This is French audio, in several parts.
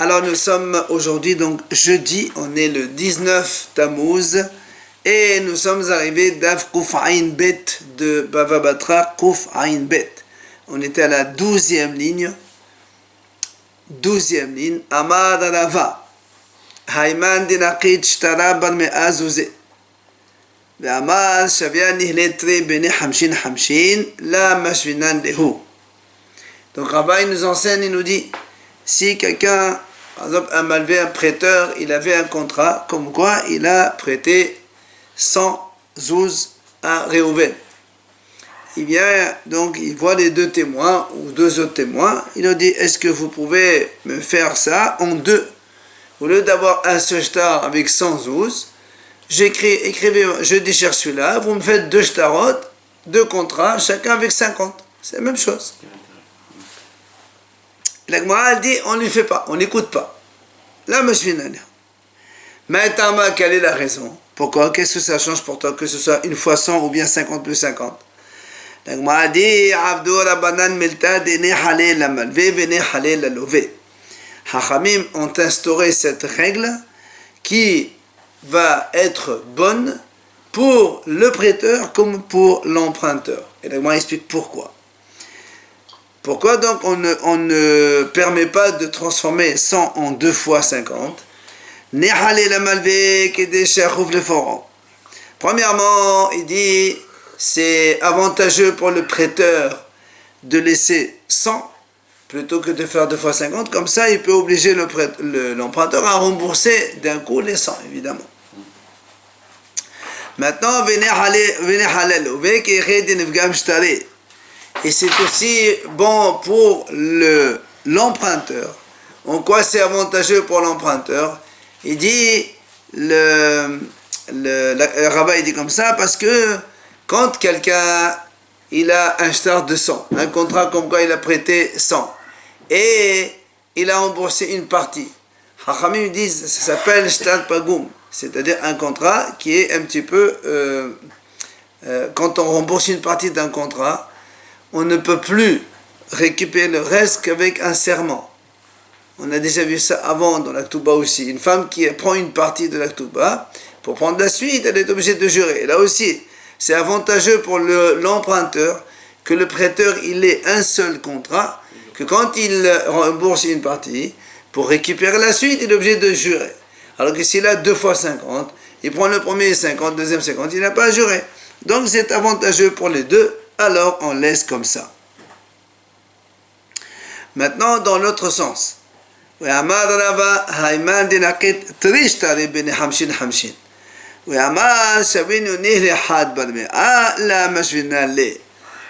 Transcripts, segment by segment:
Alors nous sommes aujourd'hui donc jeudi, on est le 19 Tammuz et nous sommes arrivés d'Af Kuf Ain Bet de Bava Batra Kuf Ain Bet. On était à la 12e ligne. 12e ligne. Amad Arava. Hayman dinaqid shtara bar me'azuze. Ve'amad shavia nihletre bene hamshin hamshin la mashvinan lehu. Donc Rava il nous enseigne, il nous dit, si quelqu'un, par exemple un malvé, un prêteur, il avait un contrat, comme quoi il a prêté 100 zouz à Réhouven. Il vient, donc il voit les deux témoins, ou deux autres témoins, il leur dit, est-ce que vous pouvez me faire ça en deux? Au lieu d'avoir un seul shtar avec 100 zouz, écrivez, je déchire celui-là, vous me faites deux shtarot, deux contrats, chacun avec 50. C'est la même chose. La Gemara dit, on ne lui fait pas, on n'écoute pas. Là, monsieur Nania. Maintenant, quelle est la raison? Pourquoi? Qu'est-ce que ça change pour toi, que ce soit une fois 100 ou bien 50 plus 50? La Gemara dit, Avdo Rabbanan Melta Dene Halé la Malvé, Vene Halé la Lové. Hachamim ont instauré cette règle qui va être bonne pour le prêteur comme pour l'emprunteur. Et la Gemara explique pourquoi. Pourquoi donc on ne permet pas de transformer 100 en 2 fois 50? Premièrement, il dit c'est avantageux pour le prêteur de laisser 100 plutôt que de faire 2 fois 50. Comme ça, il peut obliger l'emprunteur à rembourser d'un coup les 100, évidemment. Maintenant, et c'est aussi bon pour l'emprunteur. En quoi c'est avantageux pour l'emprunteur? Il dit, le rabbin il dit comme ça, parce que quand quelqu'un il a un shtar de 100, un contrat comme quoi il a prêté 100, et il a remboursé une partie, Hachamim disent, ça s'appelle shtar pagoum, c'est-à-dire un contrat qui est un petit peu, quand on rembourse une partie d'un contrat, on ne peut plus récupérer le reste qu'avec un serment. On a déjà vu ça avant dans la Ktouba aussi. Une femme qui prend une partie de la Ktouba, pour prendre la suite, elle est obligée de jurer. Et là aussi, c'est avantageux pour l'emprunteur que le prêteur, il ait un seul contrat, que quand il rembourse une partie, pour récupérer la suite, il est obligé de jurer. Alors que s'il a 2 fois 50, il prend le premier 50, deuxième 50, il n'a pas à jurer. Donc c'est avantageux pour les deux. Alors on laisse comme ça. Maintenant, dans l'autre sens. Donc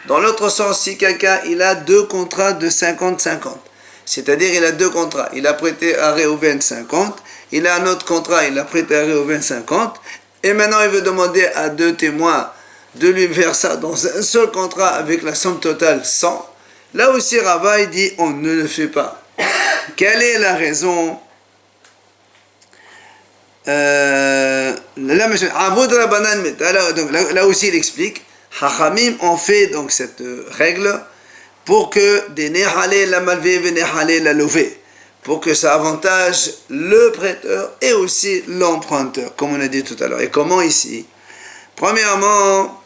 dans l'autre sens, si quelqu'un il a 2 contrats de 50-50, c'est-à-dire il a 2 contrats, il a prêté à Réhouven 50, il a un autre contrat, il a prêté à Réhouven 50, et maintenant il veut demander à 2 témoins de lui faire ça dans un seul contrat avec la somme totale 100, là aussi Rava il dit on ne le fait pas. Quelle est la raison? Là aussi il explique, Hachamim ont fait donc cette règle pour que des nehalé la malvé ve nehalé la lové, pour que ça avantage le prêteur et aussi l'emprunteur, comme on a dit tout à l'heure. Et comment ici? Premièrement,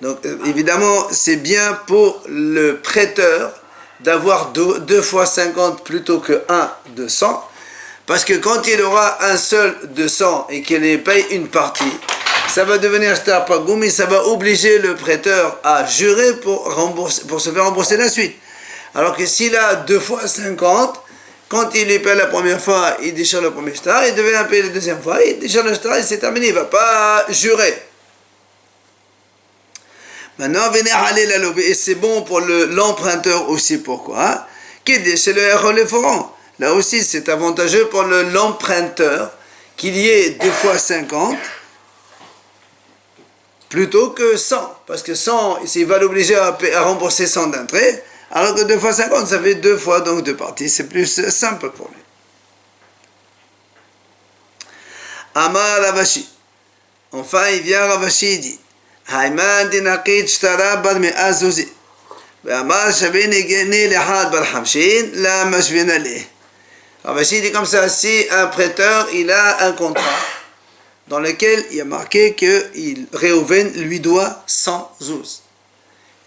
donc évidemment c'est bien pour le prêteur d'avoir 2 fois 50 plutôt que 1 de 100, parce que quand il aura un seul de 100 et qu'il paye une partie, ça va devenir shtar pagoum et ça va obliger le prêteur à jurer pour se faire rembourser la suite. Alors que s'il a 2 fois 50, quand il paye la première fois, il déchire le premier shtar, il devait payer la deuxième fois, il déchire le shtar et c'est terminé, il ne va pas jurer. Maintenant, venez aller la lové, et c'est bon pour l'emprunteur aussi, pourquoi? Qui déchire le héros le forum. Là aussi, c'est avantageux pour l'emprunteur qu'il y ait 2 fois 50 plutôt que 100, parce que 100, il va l'obliger à rembourser 100 d'entrée, alors que 2 fois 50, ça fait 2 fois, donc 2 parties, c'est plus simple pour lui. Amar Ravashi. Enfin, il vient Ravashi, il dit, Hayman dinaqid shtara bar me'azuzi. ואמר שבין הגני לחד ברחמשין למשבין עליה. Ravashi dit comme ça, si un prêteur, il a un contrat dans lequel il y a marqué que Réhouven lui doit 100 zouz.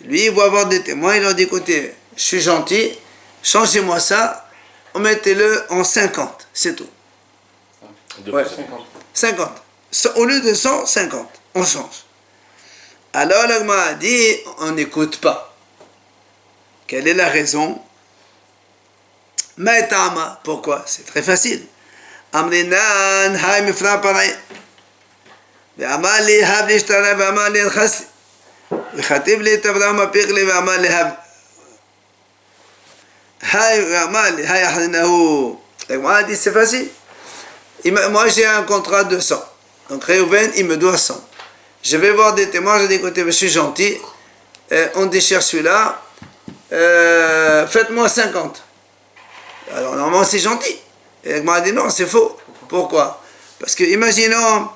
Lui, il va avoir des témoins, il leur dit, écoutez, je suis gentil, changez-moi ça, mettez-le en 50, c'est tout. Ouais. 50. Au lieu de 100, 50. On change. Alors l'Agma a dit, on n'écoute pas. Quelle est la raison? Maïtama. Pourquoi? C'est très facile. Amrinan, hay mifra paray. ואמר לי, הב להשתנה, ואמר לי, נכסי. וכתב לי את אברהם הפיך לי, ואמר לי, הב. ואמר לי, hay אחרינהו. l'Agma a dit, c'est facile. Moi, j'ai un contrat de 100. Donc, Réhouven, il me doit 100. Je vais voir des témoins, je dis, écoutez, je suis gentil, on déchire celui-là, faites-moi 50. Alors, normalement, c'est gentil. Et il m'a dit, non, c'est faux. Pourquoi? Parce que, imaginons,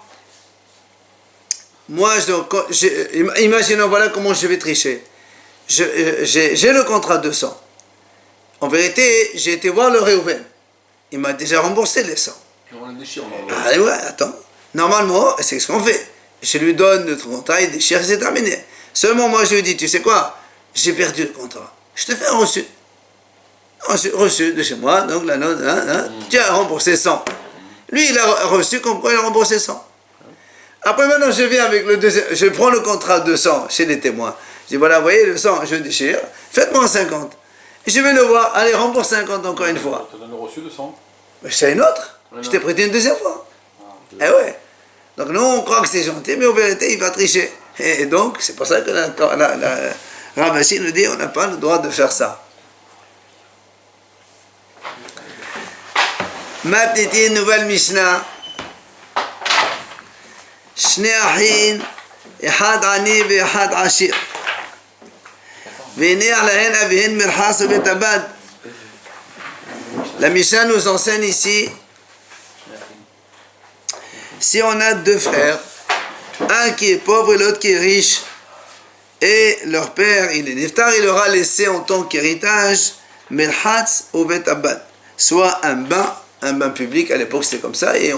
imaginons, voilà comment je vais tricher. J'ai le contrat de 100. En vérité, j'ai été voir le Réhouven. Il m'a déjà remboursé les 100. Ah ouais, attends. Normalement, c'est ce qu'on fait. Je lui donne le contrat, il déchire, c'est terminé. Seulement, moi, je lui dis, tu sais quoi? J'ai perdu le contrat. Je te fais un reçu. Reçu de chez moi, donc la note, tu as remboursé 100. Lui, il a reçu comme quoi il a remboursé 100. Après, maintenant, je viens avec le deuxième, je prends le contrat de 100 chez les témoins. Je dis, voilà, vous voyez, le 100, je déchire, faites-moi 50. Et je vais le voir, allez, rembourse 50 encore une fois. Tu donnes le reçu de 100. Mais c'est une autre. Je t'ai prêté une deuxième fois. Eh ouais. Donc nous, on croit que c'est gentil, mais en vérité, il va tricher. Et donc, c'est pour ça que Ravashi nous dit, on n'a pas le droit de faire ça. Maintenant, une nouvelle Mishnah. שני אחים, אחד עני ואחד עשיר. והניח להן אביהן מרחס ובית הבד. La Mishnah nous enseigne ici, si on a deux frères, un qui est pauvre et l'autre qui est riche, et leur père, il est niftar, il leur a laissé en tant qu'héritage Merhatz ou Bet Abad, soit un bain public, à l'époque c'était comme ça, et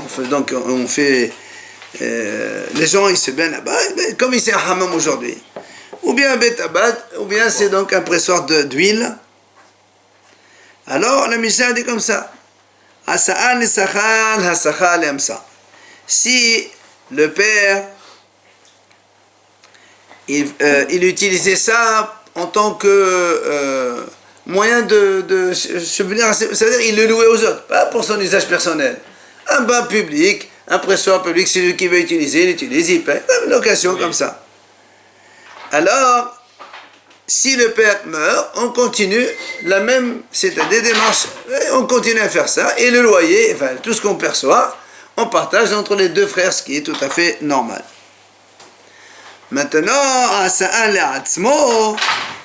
les gens ils se baignent là-bas, comme ici un hammam aujourd'hui, ou bien un Bet Abad, ou bien c'est donc un pressoir d'huile. Alors la Mishnah dit comme ça, si le père il utilisait ça en tant que moyen de subvenir, c'est-à-dire il le louait aux autres, pas pour son usage personnel. Un bain public, un pressoir public, c'est lui qui veut utiliser, il utilise, il paye, une location comme ça. Alors, si le père meurt, on continue la même, c'est-à-dire des démarches, on continue à faire ça, et le loyer, enfin tout ce qu'on perçoit, on partage entre les deux frères, ce qui est tout à fait normal. Maintenant,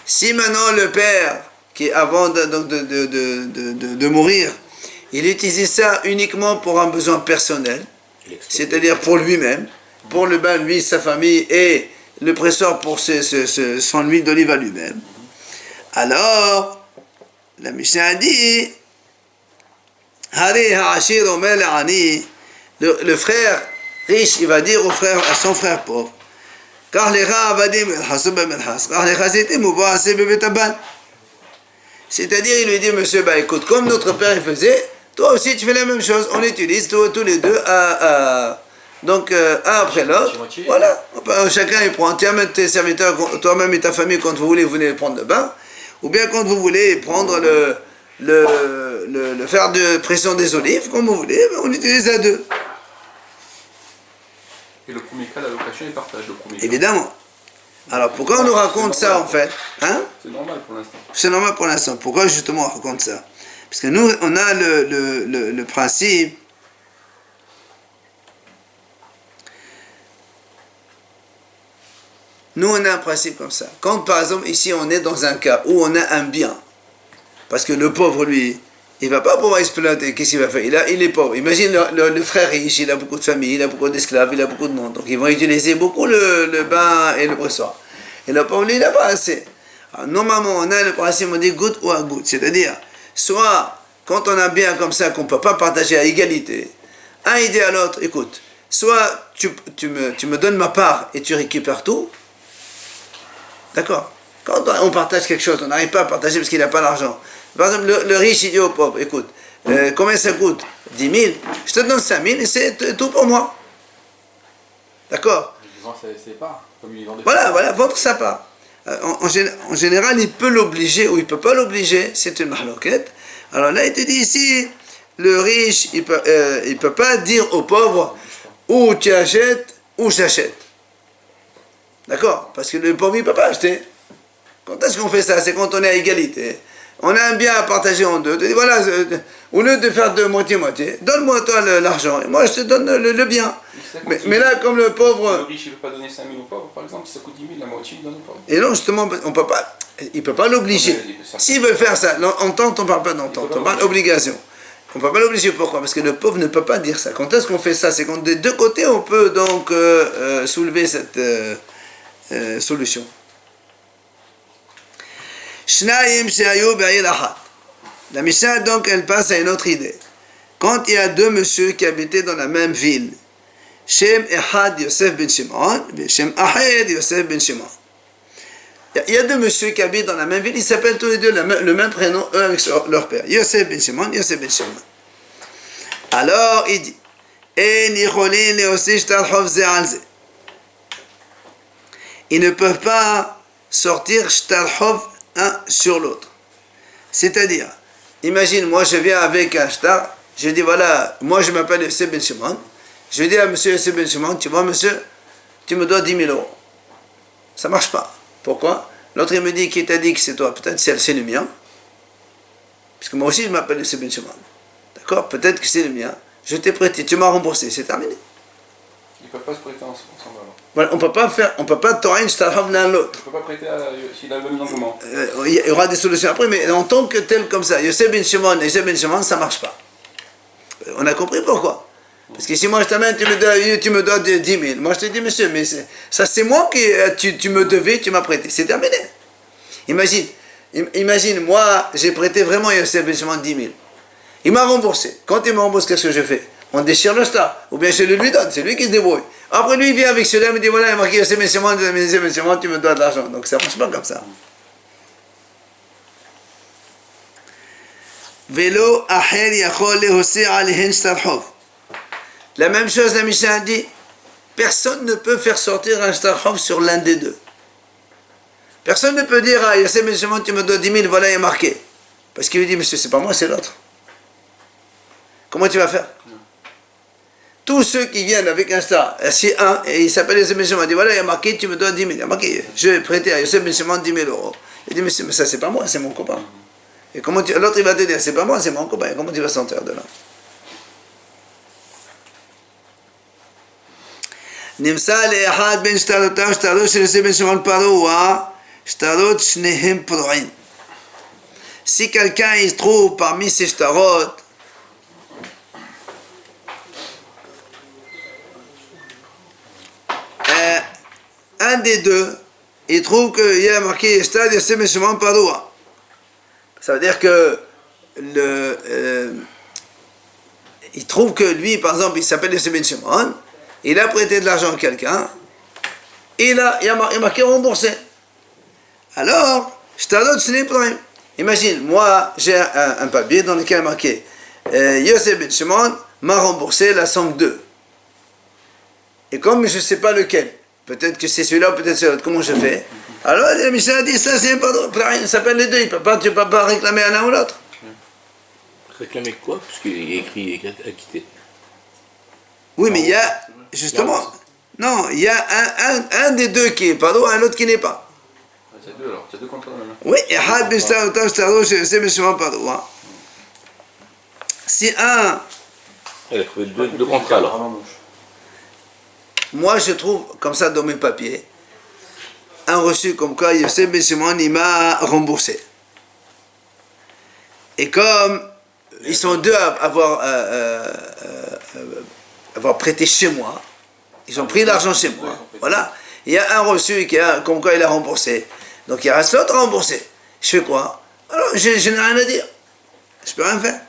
si maintenant le père, qui avant de mourir, il utilisait ça uniquement pour un besoin personnel, c'est-à-dire pour lui-même, pour le bain, lui, sa famille, et le pressoir pour son huile d'olive à lui-même. Alors, la Mishnah a dit, le frère riche, il va dire à son frère pauvre, c'est-à-dire, il lui dit, monsieur, bah écoute, comme notre père il faisait, toi aussi tu fais la même chose, on utilise tous les deux donc un après l'autre, voilà, chacun il prend, tiens, même tes serviteurs, toi-même et ta famille, quand vous voulez, vous venez prendre le bain, ou bien quand vous voulez prendre le fer de pression des olives, comme vous voulez, on utilise à deux. Et le premier cas, la location, il partage le premier cas. Évidemment. Alors pourquoi on nous raconte ça en fait, hein? C'est normal pour l'instant. C'est normal pour l'instant. Pourquoi justement on raconte ça? Parce que nous, on a le principe. Nous, on a un principe comme ça. Quand, par exemple, ici, on est dans un cas où on a un bien, parce que le pauvre, lui, il ne va pas pouvoir exploiter, qu'est-ce qu'il va faire? Il est pauvre. Imagine le frère riche, il a beaucoup de famille, il a beaucoup d'esclaves, il a beaucoup de monde. Donc, ils vont utiliser beaucoup le bain et le pressoir. Et le pauvre, lui, il n'a pas assez. Alors, normalement, on a le principe, on dit goutte ou à goutte. C'est-à-dire, soit quand on a un bien comme ça qu'on ne peut pas partager à égalité, un il dit à l'autre, écoute, soit tu me donnes ma part et tu récupères tout. D'accord? Quand on partage quelque chose, on n'arrive pas à partager parce qu'il n'a pas l'argent. Par exemple, le riche, il dit au pauvre, écoute, combien ça coûte? 10 000. Je te donne 5 000 et c'est tout pour moi. D'accord? C'est pas comme il vendait. Voilà, votre sa part. En général, il peut l'obliger ou il ne peut pas l'obliger, c'est une mahlouquette. Alors là, il te dit ici, le riche, il peut pas dire au pauvre, ou tu achètes, ou j'achète. D'accord? Parce que le pauvre, il ne peut pas acheter. Quand est-ce qu'on fait ça? C'est quand on est à égalité. On a un bien à partager en deux. Tu dis, voilà, au lieu de faire de moitié-moitié, donne-moi toi l'argent, et moi je te donne le bien. Mais là, comme le pauvre... Le riche, il ne peut pas donner 5 000 au pauvre, par exemple, si ça coûte 10 000, la moitié, il donne au pauvre. Et non, justement, il ne peut pas l'obliger. S'il veut faire ça, l'entente, on ne parle pas d'entente, on parle d'obligation. On ne peut pas l'obliger, pourquoi? Parce que le pauvre ne peut pas dire ça. Quand est-ce qu'on fait ça? C'est quand des deux côtés, on peut donc soulever cette solution. La Mishnah, donc, elle passe à une autre idée. Quand il y a deux messieurs qui habitaient dans la même ville, Shem Echad Yosef ben Shimon, et Shem Ahed Yosef ben Shimon. Il y a deux messieurs qui habitent dans la même ville, ils s'appellent tous les deux le même prénom, eux avec leur père. Yosef ben Shimon, Yosef ben Shimon. Alors, il dit, ils ne peuvent pas sortir shtalhov un sur l'autre. C'est-à-dire, imagine, moi je viens avec un shtar, je dis voilà, moi je m'appelle Yosef ben Shimon, je dis à monsieur Yosef ben Shimon, tu vois monsieur, tu me dois 10 000 euros. Ça marche pas. Pourquoi? L'autre il me dit, qui t'a dit que c'est toi? Peut-être c'est le mien. Parce que moi aussi je m'appelle Yosef ben Shimon. D'accord? Peut-être que c'est le mien. Je t'ai prêté, tu m'as remboursé, c'est terminé. Ils ne peuvent pas se prêter ensemble alors. Voilà, on ne peut pas torrer une shtalhov l'un l'autre. On ne peut pas prêter s'il a le même engouement. Il y aura des solutions après, mais en tant que tel comme ça, Yosef ben Shimon et Yosef ben Shimon, ça ne marche pas. On a compris pourquoi. Parce que si moi je t'amène, tu me dois 10 000. Moi je te dis, monsieur, mais ça c'est moi qui tu me devais, tu m'as prêté. C'est terminé. Imagine, moi j'ai prêté vraiment Yosef ben Shimon 10 000. Il m'a remboursé. Quand il me rembourse, qu'est-ce que je fais? On déchire le shtar. Ou bien je le lui donne. C'est lui qui se débrouille. Après lui, il vient avec celui-là, il me dit voilà, il m'a marqué Yosef ben Shimon, tu me dois de l'argent. Donc ça ne marche pas comme ça. Vélo aher yachol lehosir alehen shtarhov. La même chose, la Mishnah dit, personne ne peut faire sortir un shtarhov sur l'un des deux. Personne ne peut dire, ah, Yosef ben Shimon, tu me dois 10 000, voilà, il est marqué. Parce qu'il lui dit, monsieur, c'est pas moi, c'est l'autre. Comment tu vas faire? Tous ceux qui viennent avec un shtar, si un, et il s'appelle Yosef ben Shimon, il dit, voilà, il y a marqué, tu me dois 10 000. Il y a marqué, je vais prêter à Yosef ben Shimon 10 000 euros. Il dit, monsieur, mais ça, c'est pas moi, c'est mon copain. Et l'autre, il va te dire, c'est pas moi, c'est mon copain. Comment tu vas sortir de là? נמצא לאחד בין שטרותיו שטרות של יוסף בן שמעון פרוע, שטרות שניהם פרועים. Si quelqu'un il trouve parmi ces shtarot un des deux, il trouve qu'il y a marqué shtar Yosef ben Shimon Parua. Ça veut dire que il trouve que lui, par exemple, il s'appelle Yosef ben Shimon, il a prêté de l'argent à quelqu'un, il a marqué remboursé. Alors, shtarot shneim prouim. Imagine, moi, j'ai un papier dans lequel il est marqué Yosef ben Shimon m'a remboursé la somme 2. Et comme je ne sais pas lequel, peut-être que c'est celui-là, peut-être c'est l'autre, comment je fais? Alors, le Mishnah a dit, ça c'est un s'appelle les deux, tu ne peux pas réclamer à l'un ou l'autre. Réclamer quoi? Parce qu'il est écrit acquitté. Oui, mais il y a, justement, non, il y a un des deux qui est pardon, un autre qui n'est pas. C'est deux alors, c'est deux contre la même. Oui, si un... Elle a trouvé deux contrats alors. Moi, je trouve, comme ça, dans mes papiers, un reçu comme quoi Yosef ben Shimon, il m'a remboursé. Et comme ils sont deux à avoir prêté chez moi, ils ont pris l'argent chez moi, voilà. Il y a un reçu comme quoi il a remboursé. Donc il reste l'autre à rembourser. Je fais quoi? Alors je n'ai rien à dire. Je peux rien faire.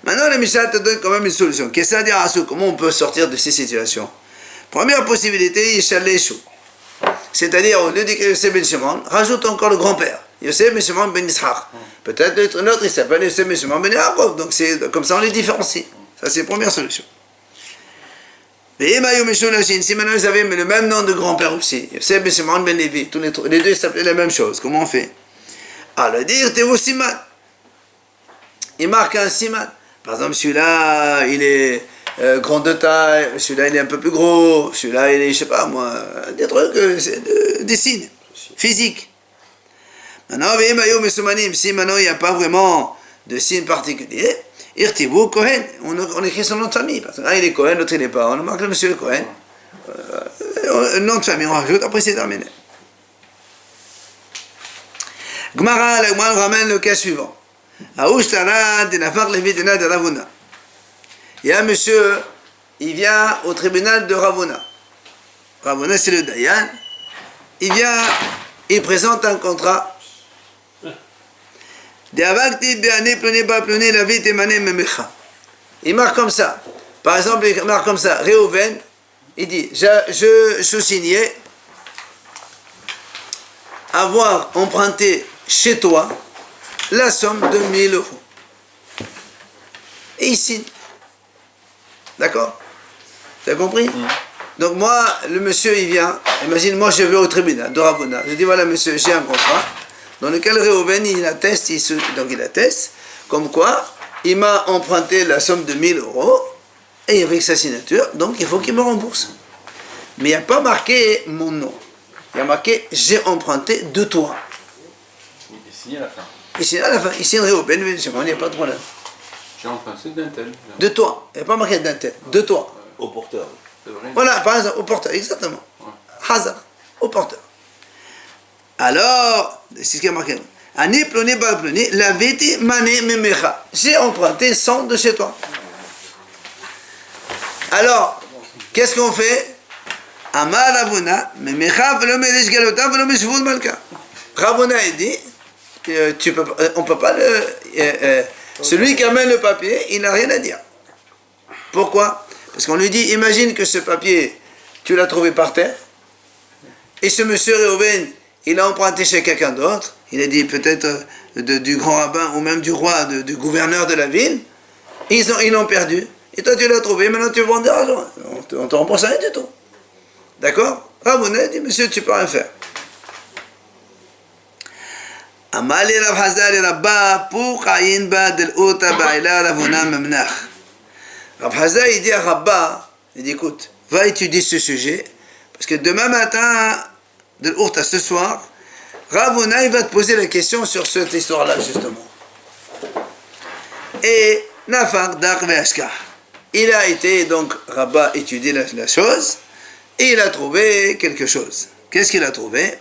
Maintenant, le Mishnah te donne quand même une solution. Qu'est-ce que ça veut dire, Asou? Comment on peut sortir de ces situations? Première possibilité, Yishal Leishou. C'est-à-dire, au lieu d'écrire Yosef ben Shimon, rajoute encore le grand-père. Yosef ben Shimon ben Ishaq. Peut-être un autre, il s'appelle Yosef ben Shimon ben Yaakov. Donc, c'est comme ça, on les différencie. Ça, c'est la première solution. Mais si maintenant ils avaient le même nom de grand-père aussi, Yosef ben Shimon ben Lévi, les deux s'appelaient la même chose. Comment on fait? Alors, dire, t'es au Siman. Il marque un Siman. Par exemple, celui-là, il est grand de taille, celui-là, il est un peu plus gros, celui-là, il est, je sais pas moi, des trucs, des signes physiques. Maintenant, si maintenant il n'y a pas vraiment de signe particulier, Irtibou Cohen, on écrit son nom de famille. Parce que il est Cohen, l'autre il n'est pas. On marque le monsieur Cohen. Le nom de famille, on rajoute, après c'est terminé. Gemara, la Gemara nous ramène le cas suivant. Il y a un monsieur, il vient au tribunal de Ravuna. Ravuna, c'est le Dayan. Il vient, il présente un contrat. Il marque comme ça. Par exemple, il marque comme ça. Réhouven, il dit, je sous-signais avoir emprunté chez toi la somme de 1000 euros. Et il signe. D'accord? Tu as compris? Donc moi, le monsieur, il vient. Imagine, moi, je vais au tribunal de Ravuna. Je dis, voilà, monsieur, j'ai un contrat dans lequel Réhouven, il atteste, comme quoi, il m'a emprunté la somme de 1000 euros, et avec sa signature, donc il faut qu'il me rembourse. Mais il n'y a pas marqué mon nom. Il y a marqué, j'ai emprunté de toi. Il signe à la fin. Il signe à la fin. Il signe Réhouven, il n'y a pas de problème. J'ai emprunté d'un tel. De toi. Il n'y a pas marqué d'un tel. De toi. Au porteur. Voilà, par exemple, au porteur, exactement. Hazard, au porteur. Alors, c'est ce qui est marqué. Ani ploni ba ploni, la viti mané memecha. J'ai emprunté 100 de chez toi. Alors, qu'est-ce qu'on fait? Amar Ravuna, memecha velo medesh galota velo meshvud malka. Ravuna, il dit, on ne peut pas celui qui amène le papier, il n'a rien à dire. Pourquoi? Parce qu'on lui dit, imagine que ce papier, tu l'as trouvé par terre, et ce monsieur Réhouven, il a emprunté chez quelqu'un d'autre, il a dit peut-être du grand rabbin, ou même du roi, du gouverneur de la ville, ils l'ont perdu, et toi tu l'as trouvé, maintenant tu veux vendre de l'argent, on te rembourse rien du tout. D'accord? Ravuna dit, monsieur, tu peux rien faire. Amali Rav Hazar Rabba pour Ayin ba del Ota Baila Ravuna Memnach. Rav Hazar il dit à Rabba, il dit écoute, va étudier ce sujet, parce que demain matin, de l'Ourta ce soir, Ravuna il va te poser la question sur cette histoire-là justement. Et Nafar Dar Veashkar. Il a été donc Rabba étudier la chose, et il a trouvé quelque chose. Qu'est-ce qu'il a trouvé?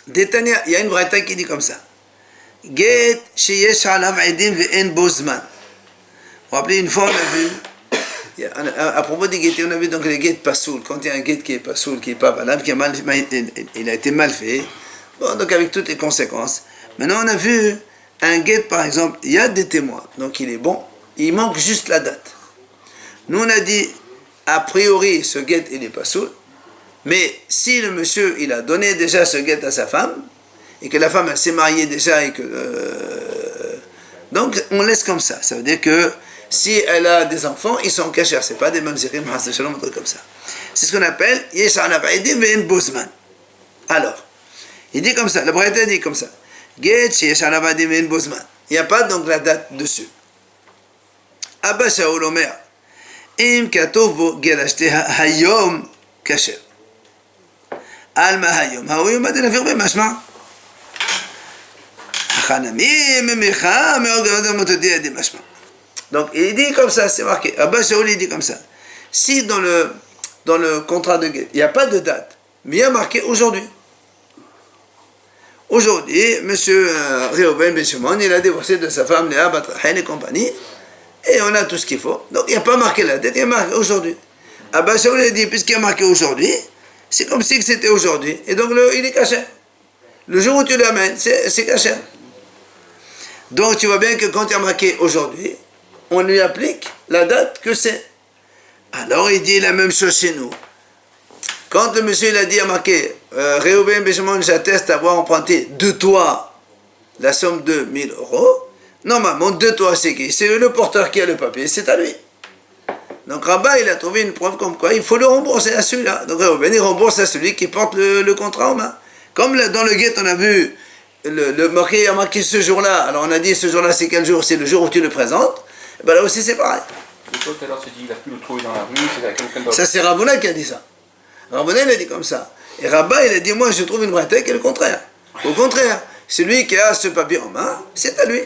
Détania, il y a une braïta qui dit comme ça. Get sheyesh alav edim ve'en bozman. Vous vous rappelez, une fois on a vu, à propos des guettes, on a vu donc les guettes pas soul. Quand il y a un guette qui est pas soul, qui est pas valable, qui a il a été mal fait, bon, donc avec toutes les conséquences. Maintenant on a vu un guette par exemple, il y a des témoins, donc il est bon, il manque juste la date. Nous on a dit, a priori ce guette il n'est pas soul. Mais si le monsieur, il a donné déjà ce guet à sa femme, et que la femme, elle s'est mariée déjà, et que... donc, on laisse comme ça. Ça veut dire que si elle a des enfants, ils sont cachés. C'est pas des mamzerim, un truc comme ça. C'est ce qu'on appelle Yeshana Vaïdim Ve'en Bozman. Alors, il dit comme ça, le Braïta dit comme ça. Get Yeshana Vaïdim Ve'en Bozman. Il n'y a pas donc la date dessus. Abba Shaul Omer. Im Katov Bo Gerashte Hayom Kasher. Alma Hayom. Hayom a de faire משמע. החנמים ממיכה מאוד מותדי עדי משמע. Donc il dit comme ça, c'est marqué. Abba Shaul il dit comme ça. Si dans le contrat de guet, il n'y a pas de date, mais il y a marqué aujourd'hui. Aujourd'hui, monsieur Réhouven ben Shimon, il a divorcé de sa femme Léa Batrahen et compagnie, et on a tout ce qu'il faut. Donc il n'y a pas marqué la date, il y a marqué aujourd'hui. Abba Shaul il dit, puisqu'il y a marqué aujourd'hui, c'est comme si c'était aujourd'hui. Et donc il est caché. Le jour où tu l'amènes, c'est caché. Donc tu vois bien que quand il y a marqué aujourd'hui, on lui applique la date que c'est. Alors il dit la même chose chez nous. Quand le monsieur il a dit, il a marqué Réhouven Benjamin, j'atteste avoir emprunté de toi la somme de 1000 euros. Normalement, de toi, c'est qui? C'est le porteur qui a le papier, c'est à lui. Donc Rabat, il a trouvé une preuve comme quoi il faut le rembourser à celui-là. Donc Réhouven, il rembourse à celui qui porte le contrat en main. Comme dans le guet, on a vu il a marqué ce jour-là. Alors on a dit ce jour-là, c'est quel jour? C'est le jour où tu le présentes. Et ben là aussi, c'est pareil. Et toi, tout à l'heure, tu dis il a pu le trouver dans la rue, c'est à quelqu'un d'autre. Ça, c'est Ravuna qui a dit ça. Ravuna, il a dit comme ça. Et Rabat, il a dit, moi, je trouve une braïta qui est le contraire. Au contraire, celui qui a ce papier en main, c'est à lui.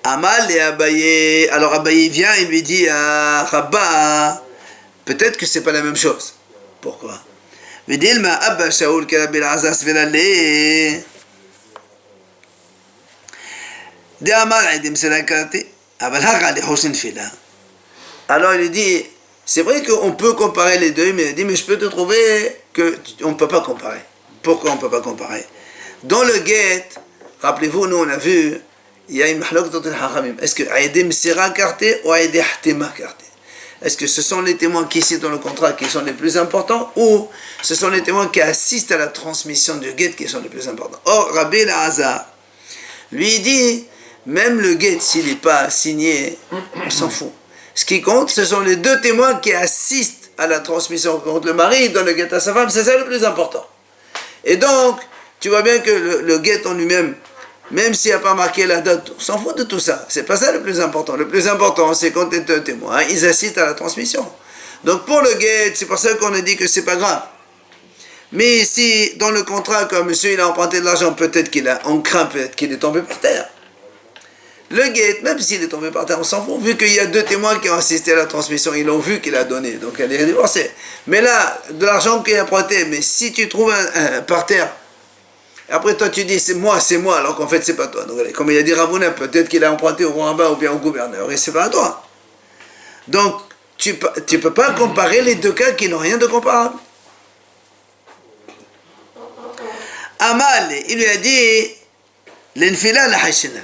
Amal et Abaye. Alors Abaye vient, il lui dit à Rabat, peut-être que c'est pas la même chose. Pourquoi? Vidil ma Abba Shaoul Karabil Azas Velale. De Amal Aidim Selakati. Abal Hagali Hoshin Fila. Alors il dit, c'est vrai qu'on peut comparer les deux, mais il dit, mais je peux te trouver qu'on ne peut pas comparer. Pourquoi on ne peut pas comparer? Dans le guet, rappelez-vous, nous on a vu, il y a une mahlok dans le haramim. Est-ce que Aïdim Sira karté ou Aïdim Htima karté? Est-ce que ce sont les témoins qui citent dans le contrat qui sont les plus importants ou ce sont les témoins qui assistent à la transmission du guet qui sont les plus importants? Or, Rabbi Elazar, lui dit, même le guet, s'il n'est pas signé, on s'en fout. Ce qui compte, ce sont les deux témoins qui assistent à la transmission contre le mari dans le guet à sa femme, c'est ça le plus important. Et donc, tu vois bien que le guet en lui-même, même s'il n'y a pas marqué la date, on s'en fout de tout ça. C'est pas ça le plus important. Le plus important, c'est quand les deux témoins, ils assistent à la transmission. Donc pour le guet, c'est pour ça qu'on a dit que c'est pas grave. Mais si dans le contrat, quand monsieur il a emprunté de l'argent, peut-être on craint peut-être qu'il est tombé par terre. Le guet, même s'il est tombé par terre, on s'en fout, vu qu'il y a deux témoins qui ont assisté à la transmission, ils l'ont vu qu'il a donné, donc elle est divorcée. Mais là, de l'argent qu'il a emprunté, mais si tu trouves par terre, après toi tu dis c'est moi, alors qu'en fait c'est pas toi. Donc comme il a dit Ravuna, peut-être qu'il a emprunté au rabbin ou bien au gouverneur, et c'est pas à toi. Donc tu peux pas comparer les deux cas qui n'ont rien de comparable. Amal, il lui a dit l'enfila la haïchina.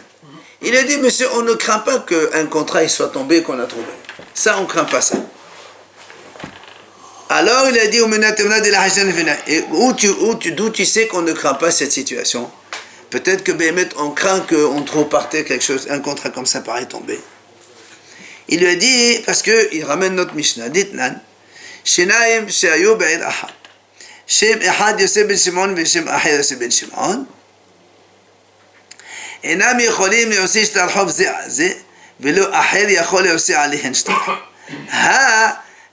Il a dit, monsieur, on ne craint pas qu'un contrat il soit tombé qu'on a trouvé. Ça, on ne craint pas ça. Alors, il a dit, et d'où tu sais qu'on ne craint pas cette situation? Peut-être que Béhémet, on craint qu'on trouve par terre quelque chose, un contrat comme ça pareil tombé. Il lui a dit, parce qu'il ramène notre Mishnah, dites-nan, Shinaim Shayu Be'ed Ahad. Shem Ehad Yosef ben Shimon, Shem Ahad Yosef ben Shimon. אינם יכולים להוציא שטר חוב זה על זה, ולא אחר יכול להוציא עליהן שטר.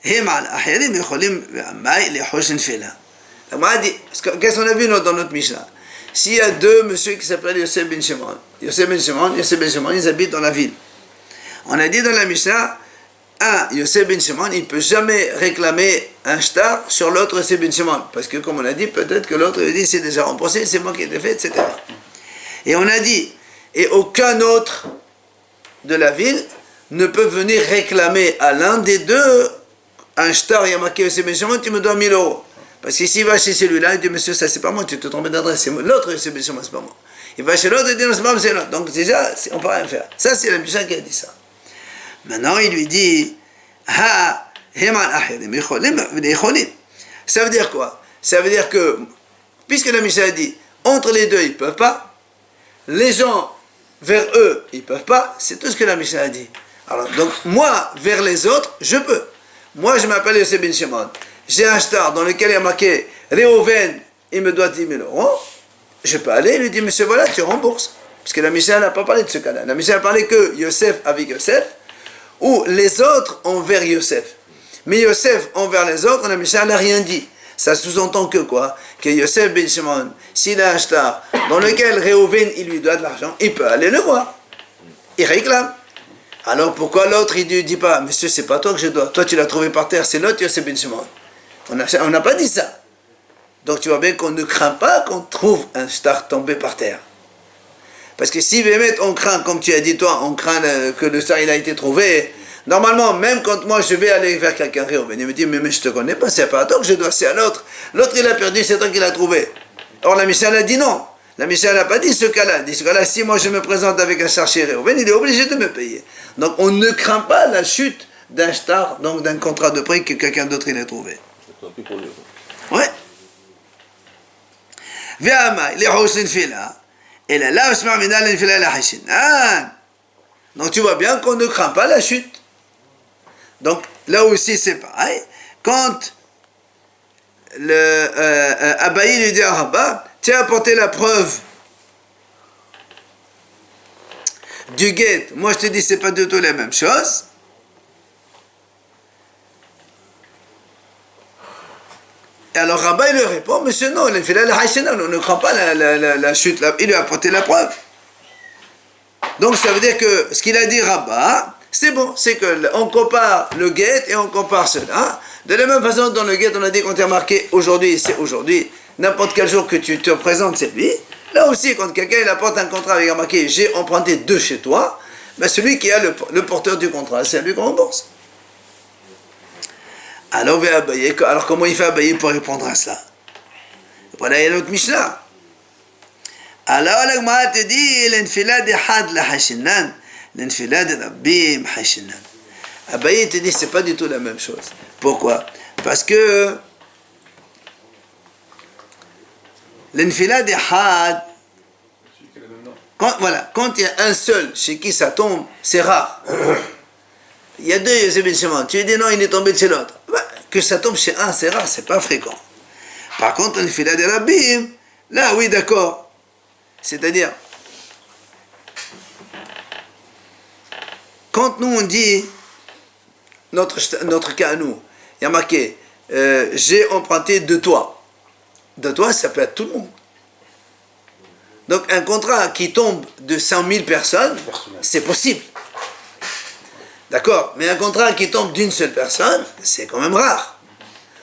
הם על אחרים יכולים לחוש נפילה. Qu'est-ce qu'on a vu dans notre Mishnah? S'il y a deux monsieur qui s'appellent Yosef ben Shimon, ils habitent dans la ville. On a dit dans la Mishnah, Yosef ben Shimon, il ne peut jamais réclamer un shtar sur l'autre Yosef ben Shimon. Parce que comme on a dit, peut-être que l'autre dit c'est déjà remboursé, c'est moi qui l'ai fait, etc. Et on a dit, et aucun autre de la ville ne peut venir réclamer à l'un des deux un shtar, il y a marqué Yosef ben Shimon, tu me dois 1000 euros. Parce que s'il va chez celui-là, il dit, monsieur, ça c'est pas moi, tu te trompes d'adresse, c'est l'autre Yosef ben Shimon, c'est pas moi. Il va chez l'autre, il dit, non, c'est pas moi, c'est l'autre. Donc déjà, on ne peut rien faire. Ça, c'est la Mishnah qui a dit ça. Maintenant, il lui dit, ça veut dire quoi? Ça veut dire que, puisque la Mishnah a dit, entre les deux, ils ne peuvent pas, les gens vers eux, ils ne peuvent pas, c'est tout ce que la Mishnah a dit. Alors, donc, moi, vers les autres, je peux. Moi, je m'appelle Yosef ben Shimon. J'ai un shtar dans lequel il y a marqué Réhouven, il me doit 10 000 euros. Je peux aller, il lui dit, monsieur, voilà, tu rembourses. Parce que la Mishnah n'a pas parlé de ce cas-là. La Mishnah a parlé que Yosef avec Yosef, ou les autres envers Yosef. Mais Yosef envers les autres, la Mishnah n'a rien dit. Ça sous-entend que quoi? Que Yosef ben Shimon, s'il a un shtar dans lequel Réhouven, il lui doit de l'argent, il peut aller le voir. Il réclame. Alors pourquoi l'autre, il ne dit pas, monsieur, c'est pas toi que je dois. Toi, tu l'as trouvé par terre, c'est l'autre Yosef ben Shimon. On n'a pas dit ça. Donc tu vois bien qu'on ne craint pas qu'on trouve un shtar tombé par terre. Parce que si on craint, comme tu as dit toi, on craint que le shtar il a été trouvé Normalement, même quand moi je vais aller vers quelqu'un, Réhouven, il me dit, mais je te connais pas, c'est pas à toi que je dois, c'est à l'autre. L'autre il a perdu, c'est toi qui l'as trouvé. Or la Mishnah a dit non. La Mishnah n'a pas dit ce cas-là. Elle dit ce cas-là, si moi je me présente avec un char chez Réhouven, il est obligé de me payer. Donc on ne craint pas la chute d'un shtar, donc d'un contrat de prêt que quelqu'un d'autre il a trouvé. Ouais. Donc tu vois bien qu'on ne craint pas la chute. Donc là aussi c'est pareil. Quand Abaye lui dit à Rabba, tu as apporté la preuve du guet. Moi je te dis c'est pas du tout la même chose. Et alors Rabba il lui répond, monsieur non, on ne craint pas la chute. Il lui a apporté la preuve. Donc ça veut dire que ce qu'il a dit Rabba, c'est bon, c'est qu'on compare le guet et on compare cela. De la même façon, dans le guet, on a dit qu'on t'a marqué aujourd'hui, c'est aujourd'hui. N'importe quel jour que tu te présentes, c'est lui. Là aussi, quand quelqu'un il apporte un contrat avec un marqué j'ai emprunté de chez toi, ben celui qui a le porteur du contrat, c'est lui qu'on rembourse. Alors comment il fait Abaye pour répondre à cela? Voilà, il y a notre Mishnah. Alors la Gemara te dit l'enfila de had la hashinan, l'enfila de rabbim hashinan. Abaye te dit c'est pas du tout la même chose. Pourquoi? Parce que l'enfila de had, quand il y a un seul chez qui ça tombe, c'est rare. Il y a deux Yosef Ben Shimon. Tu dis non, il est tombé de chez l'autre. Que ça tombe chez un, c'est rare, c'est pas fréquent. Par contre, l'enfila de rabbim, là oui d'accord. C'est-à-dire, quand nous on dit, notre cas à nous, il y a marqué, j'ai emprunté de toi. De toi, ça peut être tout le monde. Donc un contrat qui tombe de 100 000 personnes, c'est possible. D'accord? Mais un contrat qui tombe d'une seule personne, c'est quand même rare.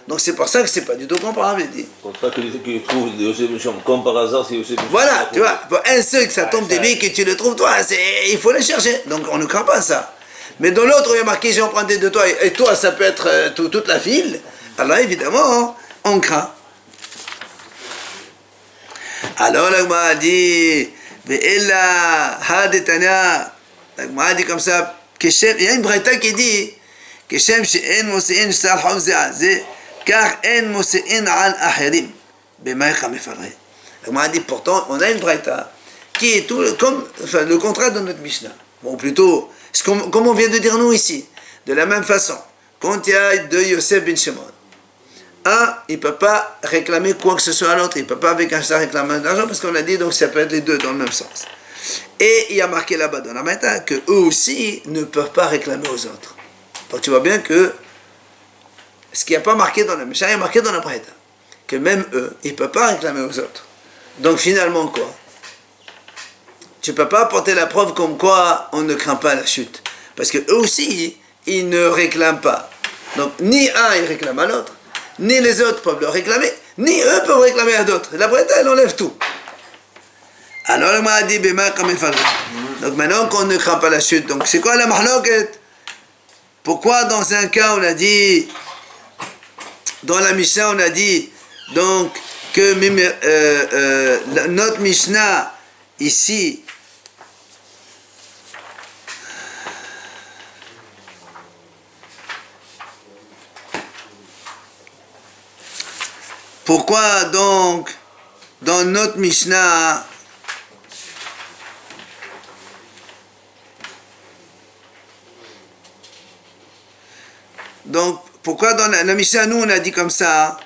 Donc c'est pour ça que c'est pas du tout comparable, il dit. Contrat que trouve comme par hasard, c'est Yosef. Voilà, tu vois, pour un seul que ça tombe de lui, que tu le trouves toi, il faut le chercher. Donc on ne craint pas ça. Mais dans l'autre, il y a marqué j'ai emprunté de toi, et toi ça peut être toute la ville. Alors évidemment, on craint. Alors la Gemara dit, Ve'ella hadetana, la Gemara dit comme ça, il y a une braïta qui dit, Keshem she'en mose'en shtar hov ze'azeh, car en mose'en al ahirim, b'maïcha mefareh. La Gemara dit pourtant, on a une braïta qui est tout comme le contrat de notre Mishnah. Bon, plutôt, comme on vient de dire nous ici, de la même façon, quand il y a deux Yosef Ben Shimon, un, il ne peut pas réclamer quoi que ce soit à l'autre, il ne peut pas avec un shtar réclamer de l'argent, parce qu'on a dit donc ça peut être les deux dans le même sens. Et il y a marqué là-bas dans la braïta que eux aussi ne peuvent pas réclamer aux autres. Donc tu vois bien que ce qui n'est pas marqué dans la Mishnah, il est marqué dans la braïta, que même eux, ils ne peuvent pas réclamer aux autres. Donc finalement quoi? Tu ne peux pas apporter la preuve comme quoi on ne craint pas la chute. Parce que eux aussi, ils ne réclament pas. Donc ni un, il réclame à l'autre, ni les autres peuvent le réclamer, ni eux peuvent réclamer à d'autres. La braïta, elle enlève tout. Alors il m'a dit, donc maintenant qu'on ne craint pas la chute, donc c'est quoi la mahloket? Pourquoi dans un cas on a dit, dans la Mishnah on a dit, donc que notre Mishnah ici, pourquoi donc dans notre Mishnah donc pourquoi dans la Mishnah nous on a dit comme ça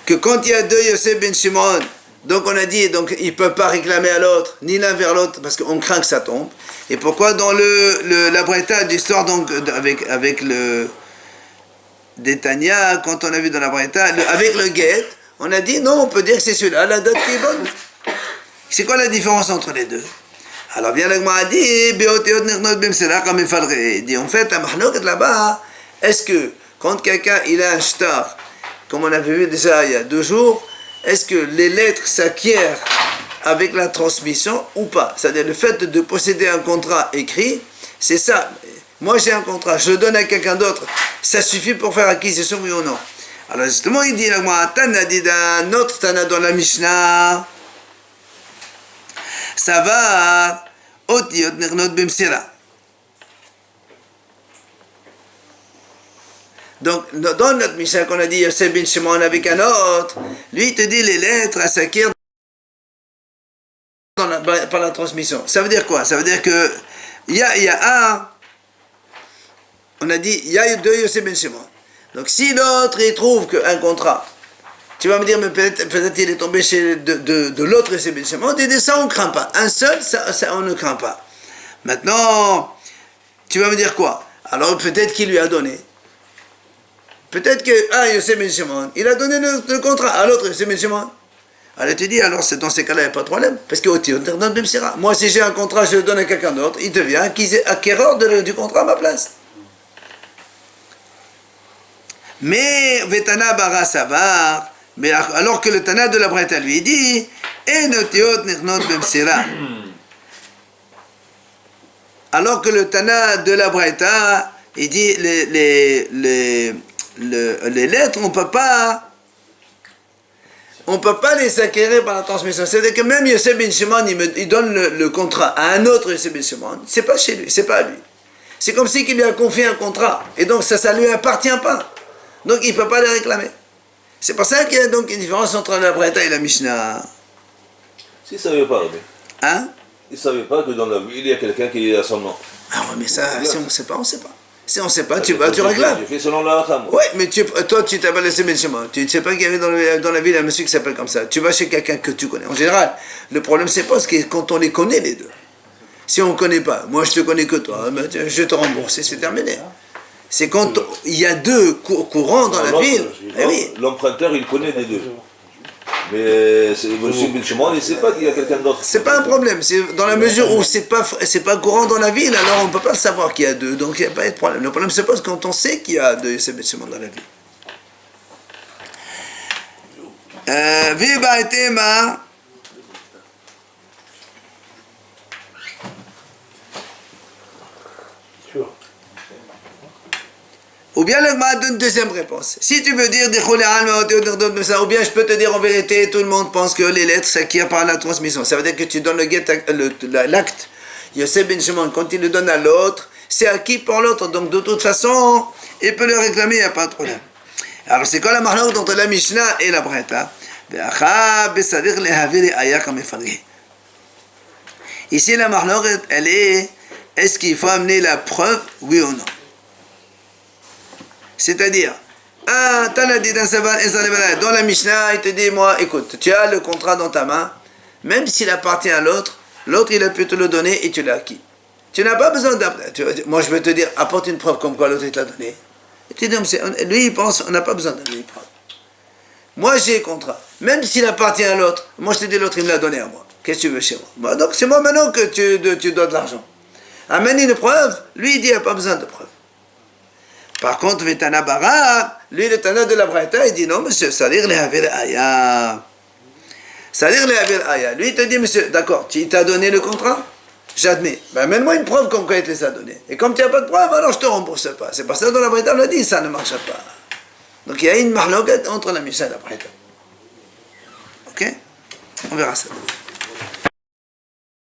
que quand il y a deux Yosef Ben Shimon, donc on a dit donc il ne peut pas réclamer à l'autre ni l'un vers l'autre parce qu'on craint que ça tombe. Et pourquoi dans la braïta d'histoire donc avec le Détania, quand on a vu dans la braïta avec le guet, on a dit non, on peut dire que c'est celui-là la date qui est bonne. C'est quoi la différence entre les deux? Alors bien le Gemara dit, il dit en fait à mahloket là-bas, est-ce que quand quelqu'un il a un shtar, comme on avait vu déjà il y a 2 jours, est-ce que les lettres s'acquièrent avec la transmission ou pas. C'est-à-dire le fait de posséder un contrat écrit, c'est ça. Moi j'ai un contrat, je le donne à quelqu'un d'autre, ça suffit pour faire acquisition, oui ou non? Alors justement, il dit, Tana dit d'un autre Tana dans la Mishnah, ça va, Otiot Nirnot Bimsira. Donc, dans notre Mishnah qu'on a dit, Yosef Ben Shimon avec un autre, lui il te dit les lettres à s'acquérir par la transmission. Ça veut dire quoi? Ça veut dire que il y a un, on a dit, il y a deux Yosef Ben Shimon. Donc si l'autre il trouve qu'un contrat, tu vas me dire, mais peut-être il est tombé chez de l'autre Yosef Ben Shimon, tu dis ça on ne craint pas. Un seul, ça on ne craint pas. Maintenant, tu vas me dire quoi? Alors peut-être qu'il lui a donné. Peut-être que Yosef Ben Shimon, il a donné le contrat à l'autre Yosef Ben Shimon. Alors tu dis, alors dans ces cas-là, il n'y a pas de problème. Parce que moi, si j'ai un contrat, je le donne à quelqu'un d'autre, il devient acquéreur du contrat à ma place. Mais Vetana Bara Savar, mais alors que le Tana de la Braïta lui dit, Enotiot Nirnot Bemsira. Alors que le Tana de la Braïta, il dit, les lettres, on peut pas les acquérir par la transmission. C'est-à-dire que même Yosef Ben Shimon, il donne le contrat à un autre Yosef Ben Shimon, c'est pas chez lui, c'est pas à lui. C'est comme si il lui a confié un contrat, et donc ça lui appartient pas. Donc il peut pas le réclamer. C'est pour ça qu'il y a donc une différence entre la Braïta et la Mishnah. S'il ne savait pas, Hein? il ne savait pas que dans la ville, il y a quelqu'un qui a son nom. Ah ouais, mais ça, si on ne sait pas, on ne sait pas. Si on ne sait pas, tu réclames. Je fais selon la femme. Oui, mais toi, tu t'appelles Yosef Ben Shimon. Tu ne sais pas qu'il y avait dans la ville un monsieur qui s'appelle comme ça. Tu vas chez quelqu'un que tu connais. En général, le problème, c'est pas quand on les connaît, les deux. Si on ne connaît pas, moi je te connais que toi, ben, je te rembourse et c'est terminé. C'est quand il y a deux courants dans la ville. Eh oui. L'emprunteur, il connaît les deux. Mais M. Ben Shimon, il ne sait pas qu'il y a quelqu'un d'autre. C'est pas un problème. C'est dans la mesure où c'est pas courant dans la ville, alors on ne peut pas le savoir qu'il y a deux. Donc il n'y a pas de problème. Le problème se pose quand on sait qu'il y a deux Yosef Ben Shimon dans la ville. Viva et Tema. Ou bien le Gemara donne une deuxième réponse. Si tu veux dire ou bien je peux te dire en vérité, tout le monde pense que les lettres s'acquièrent par la transmission. Ça veut dire que tu donnes l'acte. Yosef Ben Shimon, quand il le donne à l'autre, c'est acquis par l'autre. Donc de toute façon, il peut le réclamer, il n'y a pas de problème. Alors c'est quoi la marloque entre la Mishnah et la Braïta? Ici la marloque, elle est, est-ce qu'il faut amener la preuve, oui ou non? C'est-à-dire, t'as dit dans la Mishnah, il te dit, moi, écoute, tu as le contrat dans ta main, même s'il appartient à l'autre, l'autre il a pu te le donner et tu l'as acquis. Tu n'as pas besoin moi je vais te dire, apporte une preuve comme quoi l'autre il te l'a donné. Et tu dis, lui il pense, on n'a pas besoin de lui preuve. Moi j'ai le contrat, même s'il appartient à l'autre, moi je te dis l'autre il me l'a donné à moi. Qu'est-ce que tu veux chez moi? Donc c'est moi maintenant que tu dois de l'argent. Amène une preuve, lui il dit, il n'y a pas besoin de preuve. Par contre, Vetana Bara, lui, le Tana de la Braïta, il dit non, monsieur, salir le havir aya. Salir le havir aya. Lui, il te dit, monsieur, d'accord, il t'a donné le contrat? J'admets. Ben, amène-moi une preuve comme quoi il te les a donnés. Et comme tu n'as pas de preuve, alors je ne te rembourse pas. C'est pas ça dans la Braïta, on l'a dit, ça ne marche pas. Donc il y a une marloquette entre la Mishnah et la Braïta. Ok? On verra ça.